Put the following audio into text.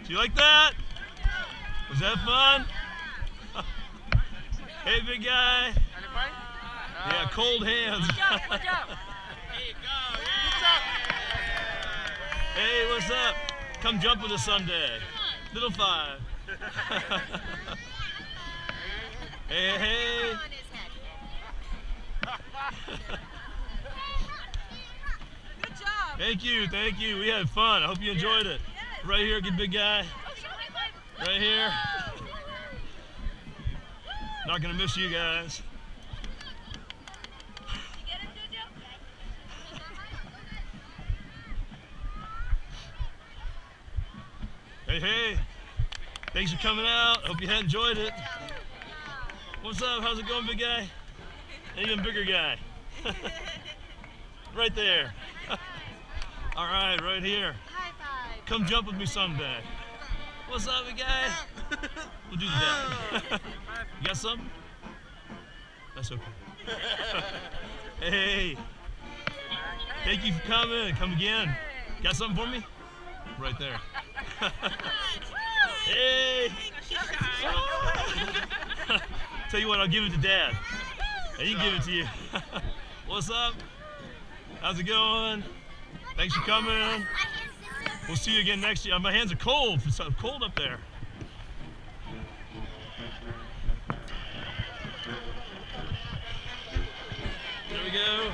Do you like that? Was that fun? Hey, big guy. Yeah, cold hands. Hey, what's up? Come jump with us someday. Little 5. Hey, hey. Good job. Thank you, thank you. We had fun. I hope you enjoyed it. Right here, good big guy. Right here. Not gonna miss you guys. Hey, hey. Thanks for coming out. Hope you had enjoyed it. What's up? How's it going, big guy? Even bigger guy. Right there. All right, right here. High five. Come jump with me someday. What's up, big guy? We'll do that. You got something? That's okay. Hey. Thank you for coming. Come again. Got something for me? Right there. Hey. Tell you what, I'll give it to Dad. And you can give it to you. What's up? How's it going? Thanks for coming. We'll see you again next year. My hands are cold. It's cold up there. There we go.